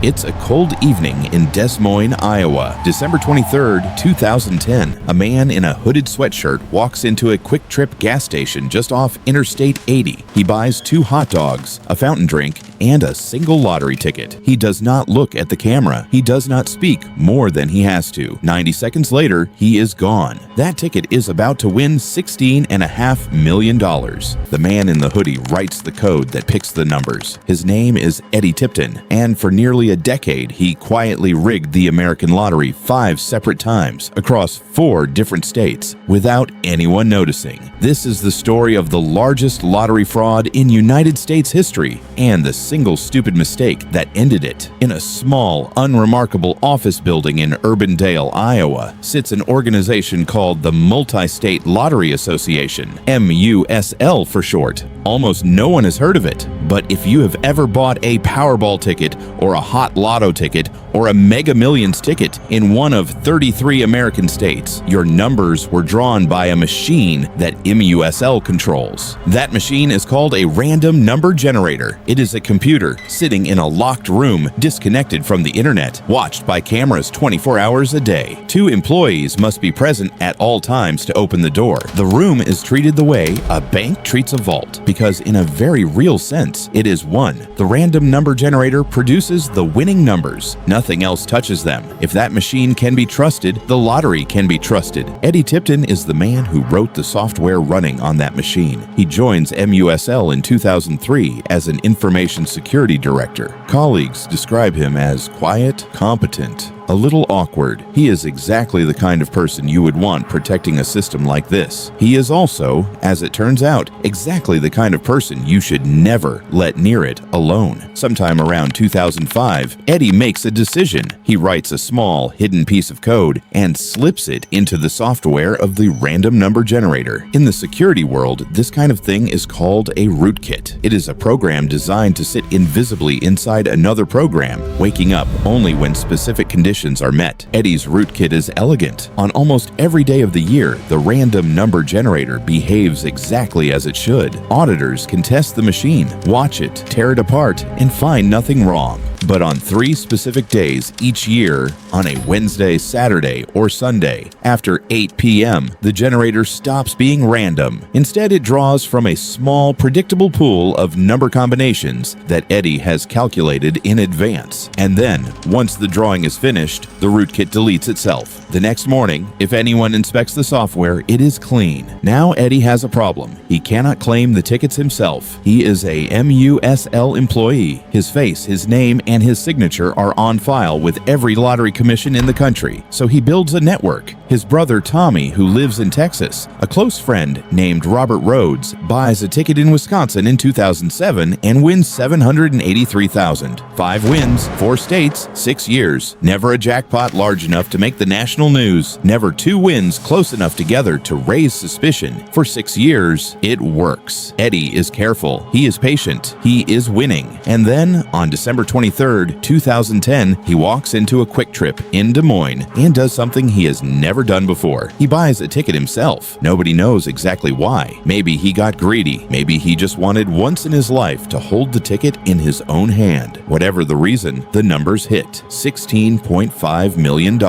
It's a cold evening in Des Moines, Iowa, December 23, 2010. A man in a hooded sweatshirt walks into a QuickTrip gas station just off Interstate 80. He buys 2 hot dogs, a fountain drink, and a single lottery ticket. He does not look at the camera. He does not speak more than he has to. 90 seconds later, he is gone. That ticket is about to win $16.5 million. The man in the hoodie writes the code that picks the numbers. His name is Eddie Tipton, and for nearly a decade, he quietly rigged the American lottery 5 separate times across 4 different states without anyone noticing. This is the story of the largest lottery fraud in United States history and the single stupid mistake that ended it. In a small, unremarkable office building in Urbandale, Iowa, sits an organization called the Multi-State Lottery Association, MUSL for short. Almost no one has heard of it, but if you have ever bought a Powerball ticket or a Hot Lotto ticket or a Mega Millions ticket in one of 33 American states, your numbers were drawn by a machine that MUSL controls. That machine is called a random number generator. It is a computer sitting in a locked room, disconnected from the internet, watched by cameras 24 hours a day. 2 employees must be present at all times to open the door. The room is treated the way a bank treats a vault, because in a very real sense, it is one. The random number generator produces the winning numbers. Nothing else touches them. If that machine can be trusted, the lottery can be trusted. Eddie Tipton is the man who wrote the software running on that machine. He joins MUSL in 2003 as an information security director. Colleagues describe him as quiet, competent, a little awkward. He is exactly the kind of person you would want protecting a system like this. He is also, as it turns out, exactly the kind of person you should never let near it alone. Sometime around 2005, Eddie makes a decision. He writes a small, hidden piece of code and slips it into the software of the random number generator. In the security world, this kind of thing is called a rootkit. It is a program designed to sit invisibly inside another program, waking up only when specific conditions are met. Eddie's rootkit is elegant. On almost every day of the year, the random number generator behaves exactly as it should. Auditors can test the machine, watch it, tear it apart, and find nothing wrong. But on 3 specific days each year, on a Wednesday, Saturday, or Sunday, after 8 p.m., the generator stops being random. Instead, it draws from a small, predictable pool of number combinations that Eddie has calculated in advance. And then, once the drawing is finished, the rootkit deletes itself. The next morning, if anyone inspects the software, it is clean. Now Eddie has a problem. He cannot claim the tickets himself. He is a MUSL employee. His face, his name, and his signature are on file with every lottery commission in the country, so he builds a network. His brother Tommy, who lives in Texas, a close friend named Robert Rhodes, buys a ticket in Wisconsin in 2007 and wins $783,000. 5 wins, 4 states, 6 years. Never a jackpot large enough to make the national news. Never 2 wins close enough together to raise suspicion. For 6 years, it works. Eddie is careful. He is patient. He is winning. And then, on December 23rd, 2010, he walks into a QuickTrip in Des Moines and does something he has never done before. He buys a ticket himself. Nobody knows exactly why. Maybe he got greedy. Maybe he just wanted once in his life to hold the ticket in his own hand. Whatever the reason, the numbers hit $16.5 million.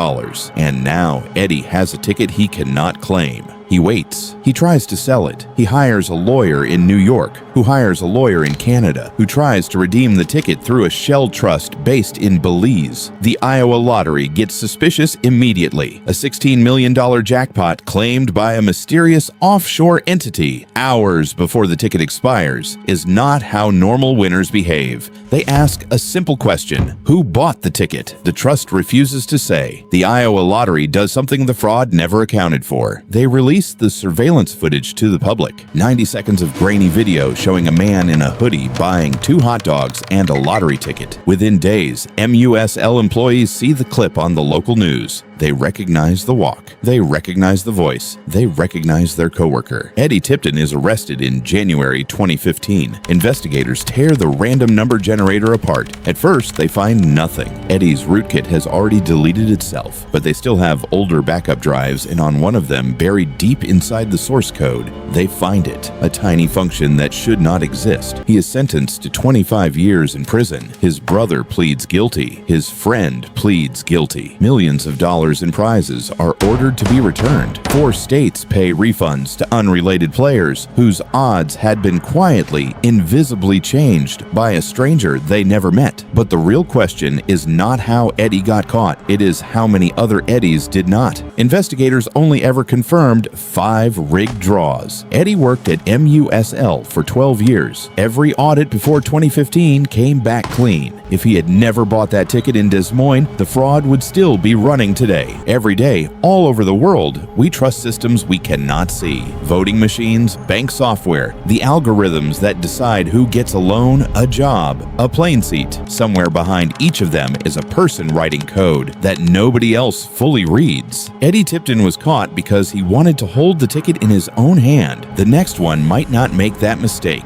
And now Eddie has a ticket he cannot claim. He waits. He tries to sell it. He hires a lawyer in New York, who hires a lawyer in Canada, who tries to redeem the ticket through a shell trust based in Belize. The Iowa lottery gets suspicious immediately. A $16 million jackpot claimed by a mysterious offshore entity hours before the ticket expires is not how normal winners behave. They ask a simple question: who bought the ticket? The trust refuses to say. The Iowa lottery does something the fraud never accounted for. They release the surveillance footage to the public. 90 seconds of grainy video showing a man in a hoodie buying 2 hot dogs and a lottery ticket. Within days, MUSL employees see the clip on the local news. They recognize the walk. They recognize the voice. They recognize their coworker. Eddie Tipton is arrested in January 2015. Investigators tear the random number generator apart. At first, they find nothing. Eddie's rootkit has already deleted itself, but they still have older backup drives, and on one of them, buried deep inside the source code, they find it, a tiny function that should not exist. He is sentenced to 25 years in prison. His brother pleads guilty. His friend pleads guilty. Millions of dollars in prizes are ordered to be returned. 4 states pay refunds to unrelated players whose odds had been quietly, invisibly changed by a stranger they never met. But the real question is not how Eddie got caught. It is how many other Eddies did not. Investigators only ever confirmed 5 rigged draws. Eddie worked at MUSL for 12 years. Every audit before 2015 came back clean. If he had never bought that ticket in Des Moines, the fraud would still be running today. Every day, all over the world, we trust systems we cannot see. Voting machines, bank software, the algorithms that decide who gets a loan, a job, a plane seat. Somewhere behind each of them is a person writing code that nobody else fully reads. Eddie Tipton was caught because he wanted to hold the ticket in his own hand. The next one might not make that mistake.